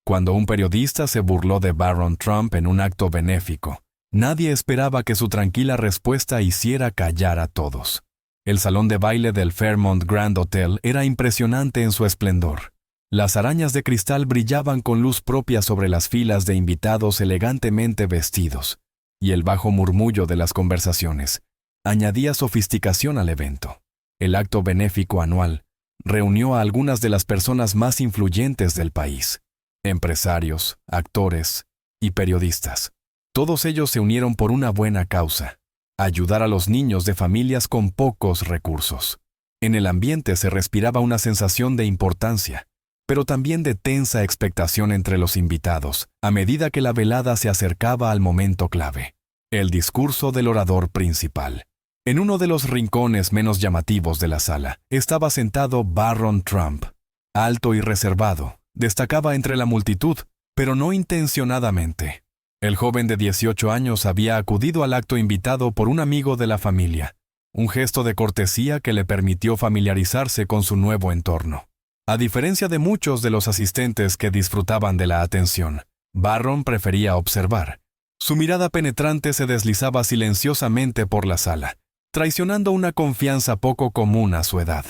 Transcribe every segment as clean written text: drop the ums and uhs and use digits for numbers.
Cuando un periodista se burló de Barron Trump en un acto benéfico, nadie esperaba que su tranquila respuesta hiciera callar a todos. El salón de baile del Fairmont Grand Hotel era impresionante en su esplendor. Las arañas de cristal brillaban con luz propia sobre las filas de invitados elegantemente vestidos, y el bajo murmullo de las conversaciones añadía sofisticación al evento. El acto benéfico anual reunió a algunas de las personas más influyentes del país: empresarios, actores y periodistas. Todos ellos se unieron por una buena causa: ayudar a los niños de familias con pocos recursos. En el ambiente se respiraba una sensación de importancia, pero también de tensa expectación entre los invitados, a medida que la velada se acercaba al momento clave: el discurso del orador principal. En uno de los rincones menos llamativos de la sala estaba sentado Barron Trump. Alto y reservado, destacaba entre la multitud, pero no intencionadamente. El joven de 18 años había acudido al acto invitado por un amigo de la familia, un gesto de cortesía que le permitió familiarizarse con su nuevo entorno. A diferencia de muchos de los asistentes que disfrutaban de la atención, Barron prefería observar. Su mirada penetrante se deslizaba silenciosamente por la sala, traicionando una confianza poco común a su edad.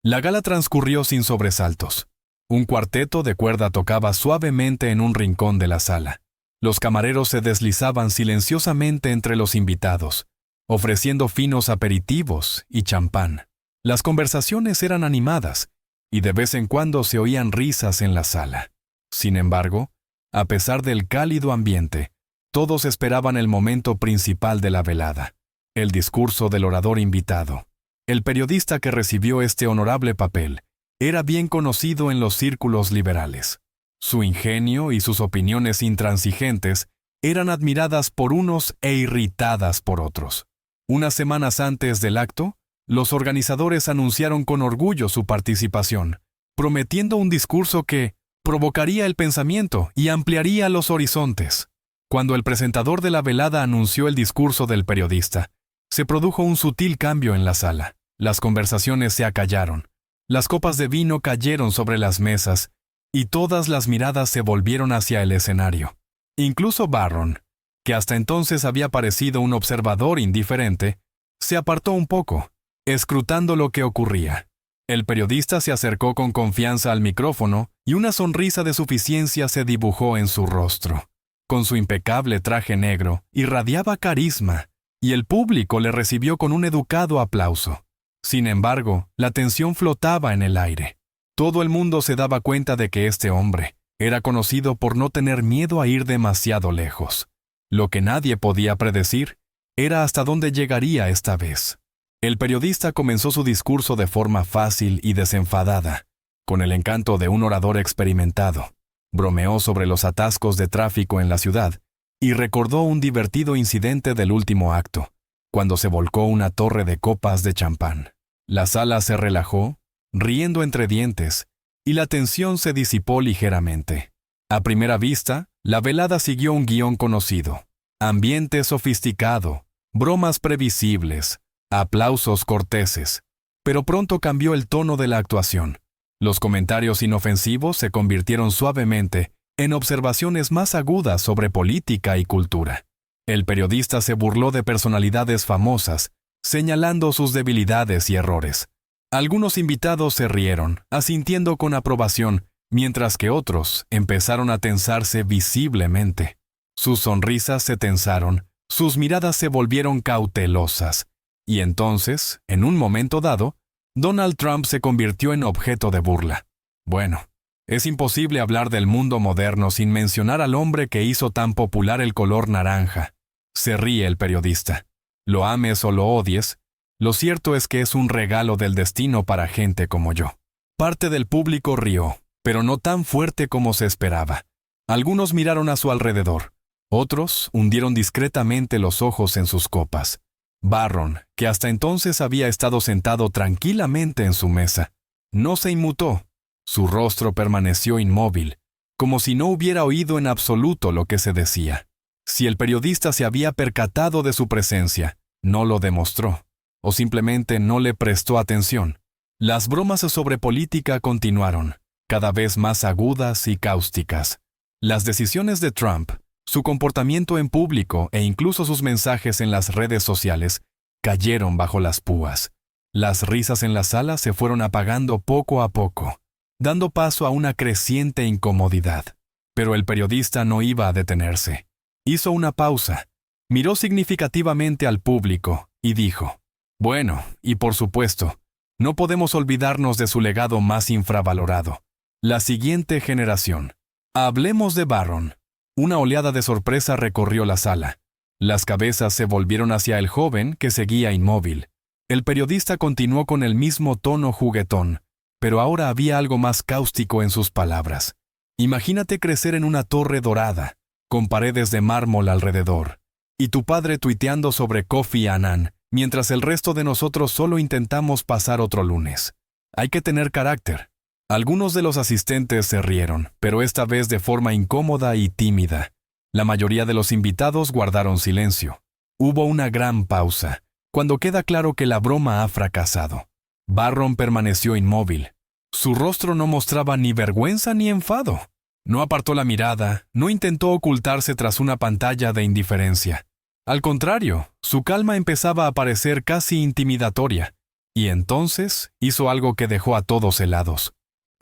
La gala transcurrió sin sobresaltos. Un cuarteto de cuerda tocaba suavemente en un rincón de la sala. Los camareros se deslizaban silenciosamente entre los invitados, ofreciendo finos aperitivos y champán. Las conversaciones eran animadas, y de vez en cuando se oían risas en la sala. Sin embargo, a pesar del cálido ambiente, todos esperaban el momento principal de la velada: el discurso del orador invitado. El periodista que recibió este honorable papel era bien conocido en los círculos liberales. Su ingenio y sus opiniones intransigentes eran admiradas por unos e irritadas por otros. Unas semanas antes del acto, los organizadores anunciaron con orgullo su participación, prometiendo un discurso que provocaría el pensamiento y ampliaría los horizontes. Cuando el presentador de la velada anunció el discurso del periodista, se produjo un sutil cambio en la sala. Las conversaciones se acallaron, las copas de vino cayeron sobre las mesas, y todas las miradas se volvieron hacia el escenario. Incluso Barron, que hasta entonces había parecido un observador indiferente, se apartó un poco, escrutando lo que ocurría. El periodista se acercó con confianza al micrófono y una sonrisa de suficiencia se dibujó en su rostro. Con su impecable traje negro, irradiaba carisma, y el público le recibió con un educado aplauso. Sin embargo, la tensión flotaba en el aire. Todo el mundo se daba cuenta de que este hombre era conocido por no tener miedo a ir demasiado lejos. Lo que nadie podía predecir era hasta dónde llegaría esta vez. El periodista comenzó su discurso de forma fácil y desenfadada, con el encanto de un orador experimentado. Bromeó sobre los atascos de tráfico en la ciudad y recordó un divertido incidente del último acto, cuando se volcó una torre de copas de champán. La sala se relajó, riendo entre dientes, y la tensión se disipó ligeramente. A primera vista, la velada siguió un guión conocido: ambiente sofisticado, bromas previsibles, aplausos corteses. Pero pronto cambió el tono de la actuación. Los comentarios inofensivos se convirtieron suavemente en observaciones más agudas sobre política y cultura. El periodista se burló de personalidades famosas, señalando sus debilidades y errores. Algunos invitados se rieron, asintiendo con aprobación, mientras que otros empezaron a tensarse visiblemente. Sus sonrisas se tensaron, sus miradas se volvieron cautelosas, y entonces, en un momento dado, Donald Trump se convirtió en objeto de burla. Bueno, es imposible hablar del mundo moderno sin mencionar al hombre que hizo tan popular el color naranja. Se ríe el periodista. Lo ames o lo odies, lo cierto es que es un regalo del destino para gente como yo. Parte del público rió, pero no tan fuerte como se esperaba. Algunos miraron a su alrededor. Otros hundieron discretamente los ojos en sus copas. Barron, que hasta entonces había estado sentado tranquilamente en su mesa, no se inmutó. Su rostro permaneció inmóvil, como si no hubiera oído en absoluto lo que se decía. Si el periodista se había percatado de su presencia, no lo demostró, o simplemente no le prestó atención. Las bromas sobre política continuaron, cada vez más agudas y cáusticas. Las decisiones de Trump, su comportamiento en público e incluso sus mensajes en las redes sociales cayeron bajo las púas. Las risas en la sala se fueron apagando poco a poco, dando paso a una creciente incomodidad. Pero el periodista no iba a detenerse. Hizo una pausa, miró significativamente al público y dijo: «Bueno, y por supuesto, no podemos olvidarnos de su legado más infravalorado, la siguiente generación. Hablemos de Barron». Una oleada de sorpresa recorrió la sala. Las cabezas se volvieron hacia el joven que seguía inmóvil. El periodista continuó con el mismo tono juguetón, pero ahora había algo más cáustico en sus palabras. «Imagínate crecer en una torre dorada, con paredes de mármol alrededor, y tu padre tuiteando sobre Kofi Annan, mientras el resto de nosotros solo intentamos pasar otro lunes. Hay que tener carácter». Algunos de los asistentes se rieron, pero esta vez de forma incómoda y tímida. La mayoría de los invitados guardaron silencio. Hubo una gran pausa, cuando queda claro que la broma ha fracasado. Barron permaneció inmóvil. Su rostro no mostraba ni vergüenza ni enfado. No apartó la mirada, no intentó ocultarse tras una pantalla de indiferencia. Al contrario, su calma empezaba a parecer casi intimidatoria. Y entonces hizo algo que dejó a todos helados.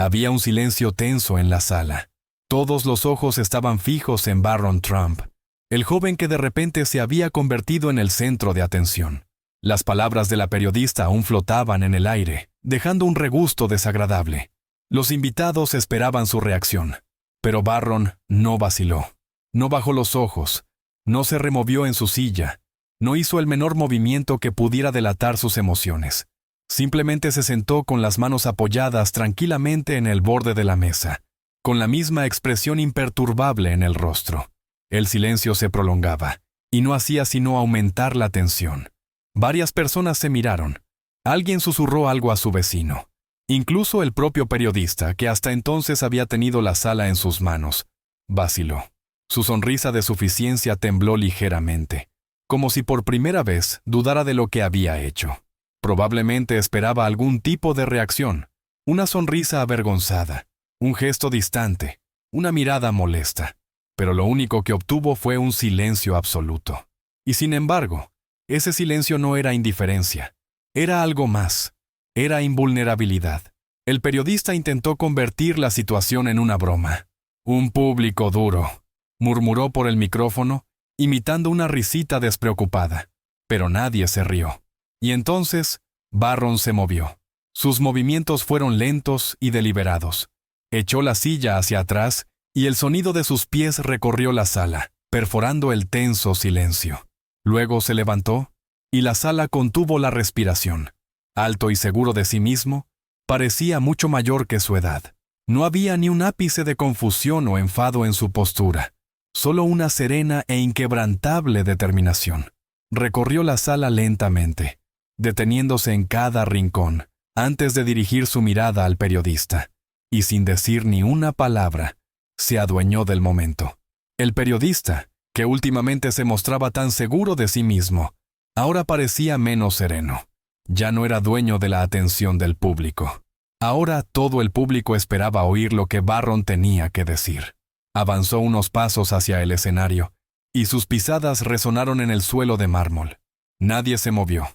Había un silencio tenso en la sala. Todos los ojos estaban fijos en Barron Trump, el joven que de repente se había convertido en el centro de atención. Las palabras de la periodista aún flotaban en el aire, dejando un regusto desagradable. Los invitados esperaban su reacción, pero Barron no vaciló. No bajó los ojos, no se removió en su silla, no hizo el menor movimiento que pudiera delatar sus emociones. Simplemente se sentó con las manos apoyadas tranquilamente en el borde de la mesa, con la misma expresión imperturbable en el rostro. El silencio se prolongaba, y no hacía sino aumentar la tensión. Varias personas se miraron. Alguien susurró algo a su vecino. Incluso el propio periodista, que hasta entonces había tenido la sala en sus manos, vaciló. Su sonrisa de suficiencia tembló ligeramente, como si por primera vez dudara de lo que había hecho. Probablemente esperaba algún tipo de reacción, una sonrisa avergonzada, un gesto distante, una mirada molesta, pero lo único que obtuvo fue un silencio absoluto. Y sin embargo, ese silencio no era indiferencia, era algo más, era invulnerabilidad. El periodista intentó convertir la situación en una broma. «Un público duro», murmuró por el micrófono, imitando una risita despreocupada, pero nadie se rió. Y entonces, Barron se movió. Sus movimientos fueron lentos y deliberados. Echó la silla hacia atrás y el sonido de sus pies recorrió la sala, perforando el tenso silencio. Luego se levantó y la sala contuvo la respiración. Alto y seguro de sí mismo, parecía mucho mayor que su edad. No había ni un ápice de confusión o enfado en su postura, solo una serena e inquebrantable determinación. Recorrió la sala lentamente, deteniéndose en cada rincón, antes de dirigir su mirada al periodista, y sin decir ni una palabra, se adueñó del momento. El periodista, que últimamente se mostraba tan seguro de sí mismo, ahora parecía menos sereno. Ya no era dueño de la atención del público. Ahora todo el público esperaba oír lo que Barron tenía que decir. Avanzó unos pasos hacia el escenario, y sus pisadas resonaron en el suelo de mármol. Nadie se movió.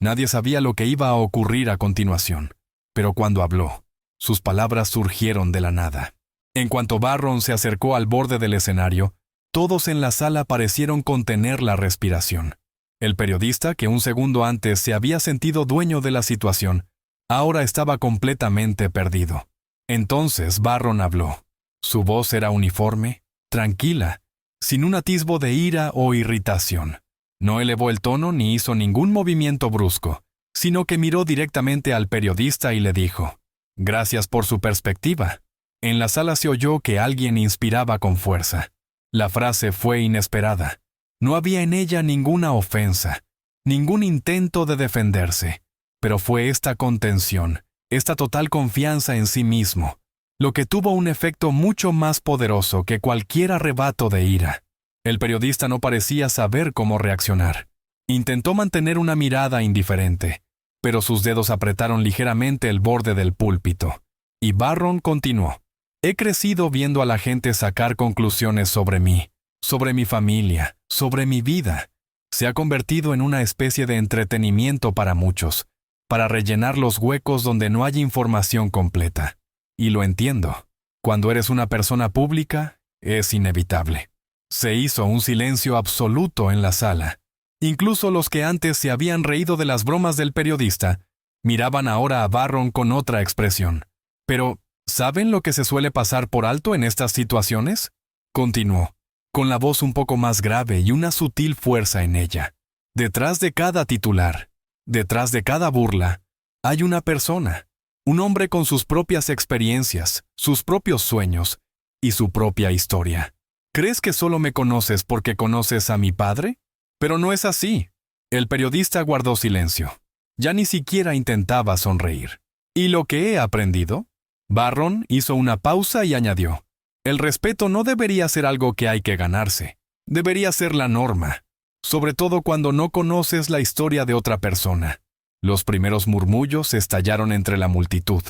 Nadie sabía lo que iba a ocurrir a continuación. Pero cuando habló, sus palabras surgieron de la nada. En cuanto Barron se acercó al borde del escenario, todos en la sala parecieron contener la respiración. El periodista, que un segundo antes se había sentido dueño de la situación, ahora estaba completamente perdido. Entonces Barron habló. Su voz era uniforme, tranquila, sin un atisbo de ira o irritación. No elevó el tono ni hizo ningún movimiento brusco, sino que miró directamente al periodista y le dijo: «Gracias por su perspectiva». En la sala se oyó que alguien inspiraba con fuerza. La frase fue inesperada. No había en ella ninguna ofensa, ningún intento de defenderse, pero fue esta contención, esta total confianza en sí mismo, lo que tuvo un efecto mucho más poderoso que cualquier arrebato de ira. El periodista no parecía saber cómo reaccionar. Intentó mantener una mirada indiferente, pero sus dedos apretaron ligeramente el borde del púlpito. Y Barron continuó: He crecido viendo a la gente sacar conclusiones sobre mí, sobre mi familia, sobre mi vida. Se ha convertido en una especie de entretenimiento para muchos, para rellenar los huecos donde no hay información completa. Y lo entiendo. Cuando eres una persona pública, es inevitable. Se hizo un silencio absoluto en la sala. Incluso los que antes se habían reído de las bromas del periodista, miraban ahora a Barron con otra expresión. Pero, ¿saben lo que se suele pasar por alto en estas situaciones? Continuó, con la voz un poco más grave y una sutil fuerza en ella. Detrás de cada titular, detrás de cada burla, hay una persona, un hombre con sus propias experiencias, sus propios sueños y su propia historia. ¿Crees que solo me conoces porque conoces a mi padre? Pero no es así. El periodista guardó silencio. Ya ni siquiera intentaba sonreír. ¿Y lo que he aprendido? Barron hizo una pausa y añadió, el respeto no debería ser algo que hay que ganarse. Debería ser la norma, sobre todo cuando no conoces la historia de otra persona. Los primeros murmullos estallaron entre la multitud.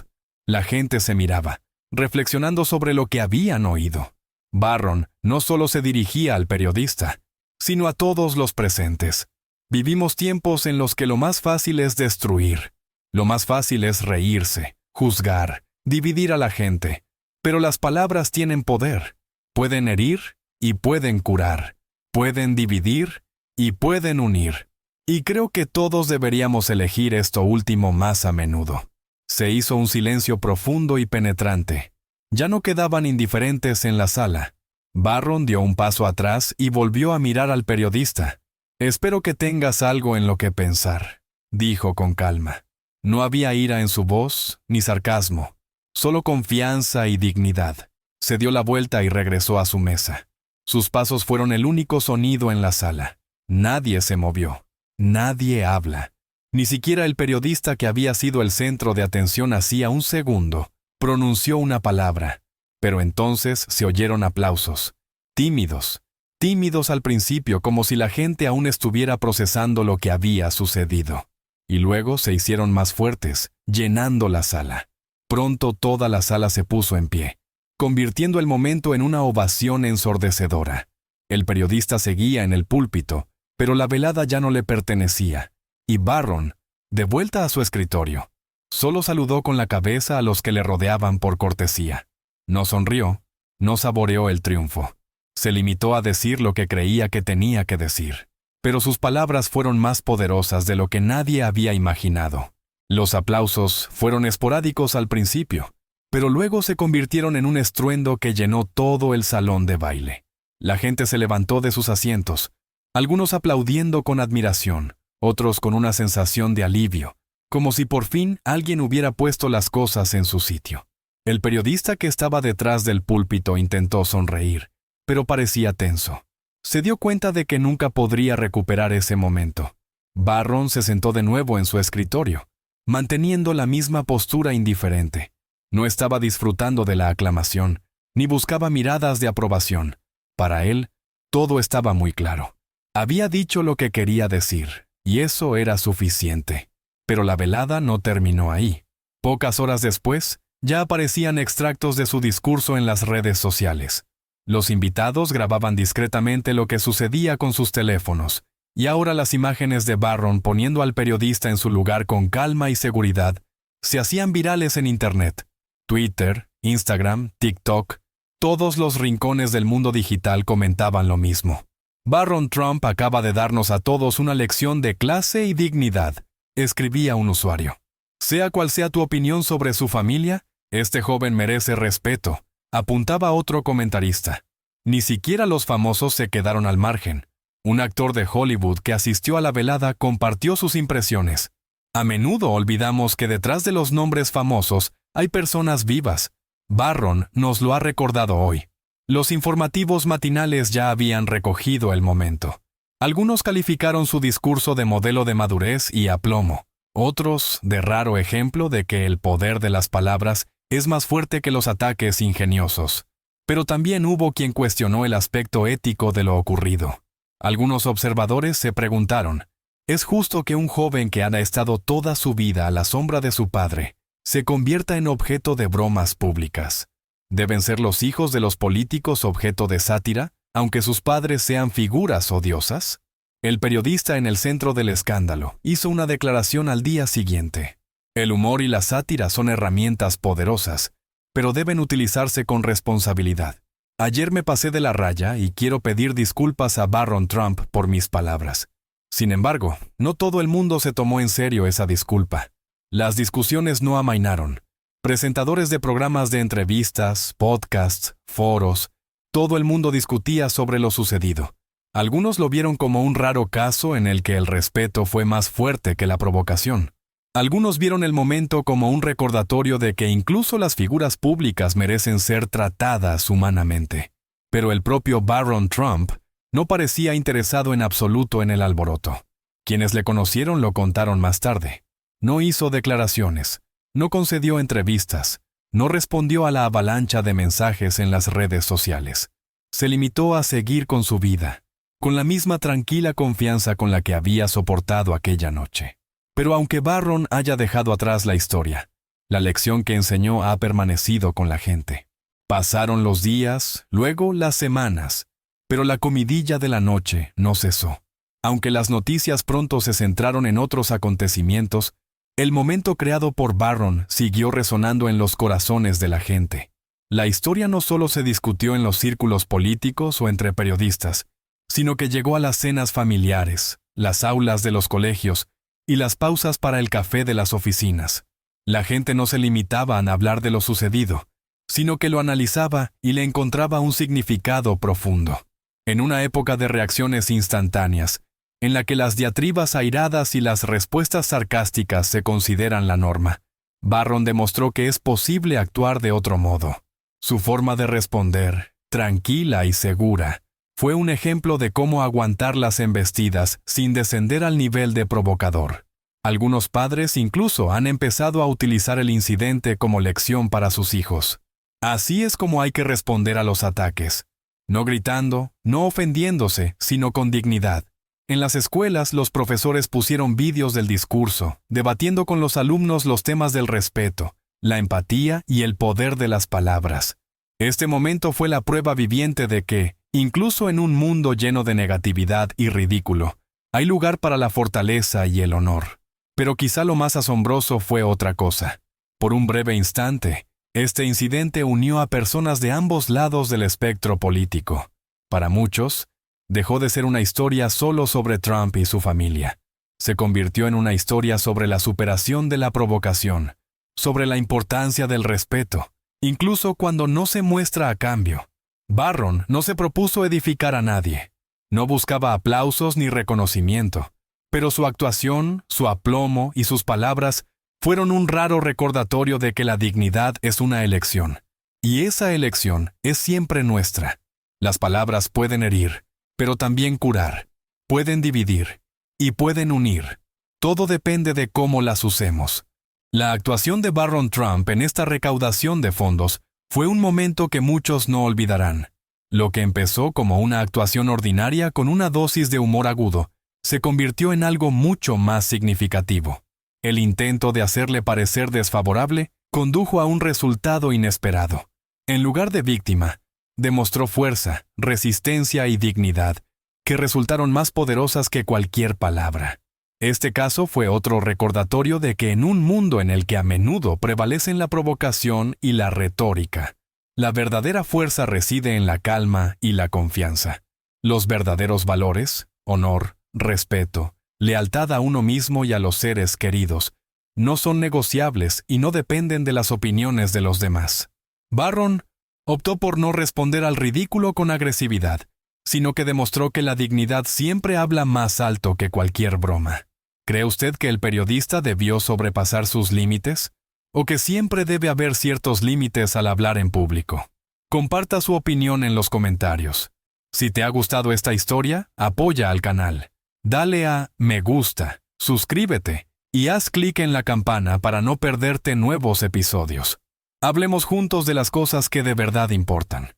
La gente se miraba, reflexionando sobre lo que habían oído. Barron no solo se dirigía al periodista, sino a todos los presentes. Vivimos tiempos en los que lo más fácil es destruir. Lo más fácil es reírse, juzgar, dividir a la gente. Pero las palabras tienen poder. Pueden herir y pueden curar. Pueden dividir y pueden unir. Y creo que todos deberíamos elegir esto último más a menudo. Se hizo un silencio profundo y penetrante. Ya no quedaban indiferentes en la sala. Barron dio un paso atrás y volvió a mirar al periodista. Espero que tengas algo en lo que pensar, dijo con calma. No había ira en su voz, ni sarcasmo, solo confianza y dignidad. Se dio la vuelta y regresó a su mesa. Sus pasos fueron el único sonido en la sala. Nadie se movió. Nadie habla. Ni siquiera el periodista que había sido el centro de atención hacía un segundo pronunció una palabra. Pero entonces se oyeron aplausos. Tímidos al principio, como si la gente aún estuviera procesando lo que había sucedido. Y luego se hicieron más fuertes, llenando la sala. Pronto toda la sala se puso en pie, convirtiendo el momento en una ovación ensordecedora. El periodista seguía en el púlpito, pero la velada ya no le pertenecía, y Barron, de vuelta a su escritorio, solo saludó con la cabeza a los que le rodeaban por cortesía. No sonrió, no saboreó el triunfo. Se limitó a decir lo que creía que tenía que decir. Pero sus palabras fueron más poderosas de lo que nadie había imaginado. Los aplausos fueron esporádicos al principio, pero luego se convirtieron en un estruendo que llenó todo el salón de baile. La gente se levantó de sus asientos, algunos aplaudiendo con admiración, otros con una sensación de alivio, como si por fin alguien hubiera puesto las cosas en su sitio. El periodista que estaba detrás del púlpito intentó sonreír, pero parecía tenso. Se dio cuenta de que nunca podría recuperar ese momento. Barron se sentó de nuevo en su escritorio, manteniendo la misma postura indiferente. No estaba disfrutando de la aclamación, ni buscaba miradas de aprobación. Para él, todo estaba muy claro. Había dicho lo que quería decir, y eso era suficiente. Pero la velada no terminó ahí. Pocas horas después, ya aparecían extractos de su discurso en las redes sociales. Los invitados grababan discretamente lo que sucedía con sus teléfonos, y ahora las imágenes de Barron poniendo al periodista en su lugar con calma y seguridad se hacían virales en Internet. Twitter, Instagram, TikTok, todos los rincones del mundo digital comentaban lo mismo. Barron Trump acaba de darnos a todos una lección de clase y dignidad, escribía un usuario. Sea cual sea tu opinión sobre su familia, este joven merece respeto, apuntaba otro comentarista. Ni siquiera los famosos se quedaron al margen. Un actor de Hollywood que asistió a la velada compartió sus impresiones. A menudo olvidamos que detrás de los nombres famosos hay personas vivas. Barron nos lo ha recordado hoy. Los informativos matinales ya habían recogido el momento. Algunos calificaron su discurso de modelo de madurez y aplomo. Otros de raro ejemplo de que el poder de las palabras es más fuerte que los ataques ingeniosos. Pero también hubo quien cuestionó el aspecto ético de lo ocurrido. Algunos observadores se preguntaron, ¿es justo que un joven que ha estado toda su vida a la sombra de su padre se convierta en objeto de bromas públicas? ¿Deben ser los hijos de los políticos objeto de sátira, aunque sus padres sean figuras odiosas? El periodista en el centro del escándalo hizo una declaración al día siguiente. El humor y la sátira son herramientas poderosas, pero deben utilizarse con responsabilidad. Ayer me pasé de la raya y quiero pedir disculpas a Barron Trump por mis palabras. Sin embargo, no todo el mundo se tomó en serio esa disculpa. Las discusiones no amainaron. Presentadores de programas de entrevistas, podcasts, foros, todo el mundo discutía sobre lo sucedido. Algunos lo vieron como un raro caso en el que el respeto fue más fuerte que la provocación. Algunos vieron el momento como un recordatorio de que incluso las figuras públicas merecen ser tratadas humanamente. Pero el propio Barron Trump no parecía interesado en absoluto en el alboroto. Quienes le conocieron lo contaron más tarde. No hizo declaraciones, no concedió entrevistas, no respondió a la avalancha de mensajes en las redes sociales. Se limitó a seguir con su vida, con la misma tranquila confianza con la que había soportado aquella noche. Pero aunque Barron haya dejado atrás la historia, la lección que enseñó ha permanecido con la gente. Pasaron los días, luego las semanas, pero la comidilla de la noche no cesó. Aunque las noticias pronto se centraron en otros acontecimientos, el momento creado por Barron siguió resonando en los corazones de la gente. La historia no solo se discutió en los círculos políticos o entre periodistas, sino que llegó a las cenas familiares, las aulas de los colegios y las pausas para el café de las oficinas. La gente no se limitaba a hablar de lo sucedido, sino que lo analizaba y le encontraba un significado profundo. En una época de reacciones instantáneas, en la que las diatribas airadas y las respuestas sarcásticas se consideran la norma, Barron demostró que es posible actuar de otro modo. Su forma de responder, tranquila y segura, fue un ejemplo de cómo aguantar las embestidas sin descender al nivel de provocador. Algunos padres incluso han empezado a utilizar el incidente como lección para sus hijos. Así es como hay que responder a los ataques. No gritando, no ofendiéndose, sino con dignidad. En las escuelas, los profesores pusieron vídeos del discurso, debatiendo con los alumnos los temas del respeto, la empatía y el poder de las palabras. Este momento fue la prueba viviente de que, incluso en un mundo lleno de negatividad y ridículo, hay lugar para la fortaleza y el honor. Pero quizá lo más asombroso fue otra cosa. Por un breve instante, este incidente unió a personas de ambos lados del espectro político. Para muchos, dejó de ser una historia solo sobre Trump y su familia. Se convirtió en una historia sobre la superación de la provocación, sobre la importancia del respeto, incluso cuando no se muestra a cambio. Barron no se propuso edificar a nadie. No buscaba aplausos ni reconocimiento, pero su actuación, su aplomo y sus palabras fueron un raro recordatorio de que la dignidad es una elección. Y esa elección es siempre nuestra. Las palabras pueden herir, pero también curar. Pueden dividir y pueden unir. Todo depende de cómo las usemos. La actuación de Barron Trump en esta recaudación de fondos fue un momento que muchos no olvidarán. Lo que empezó como una actuación ordinaria con una dosis de humor agudo, se convirtió en algo mucho más significativo. El intento de hacerle parecer desfavorable condujo a un resultado inesperado. En lugar de víctima, demostró fuerza, resistencia y dignidad, que resultaron más poderosas que cualquier palabra. Este caso fue otro recordatorio de que en un mundo en el que a menudo prevalecen la provocación y la retórica, la verdadera fuerza reside en la calma y la confianza. Los verdaderos valores, honor, respeto, lealtad a uno mismo y a los seres queridos, no son negociables y no dependen de las opiniones de los demás. Barron optó por no responder al ridículo con agresividad, sino que demostró que la dignidad siempre habla más alto que cualquier broma. ¿Cree usted que el periodista debió sobrepasar sus límites? ¿O que siempre debe haber ciertos límites al hablar en público? Comparta su opinión en los comentarios. Si te ha gustado esta historia, apoya al canal. Dale a me gusta, suscríbete y haz clic en la campana para no perderte nuevos episodios. Hablemos juntos de las cosas que de verdad importan.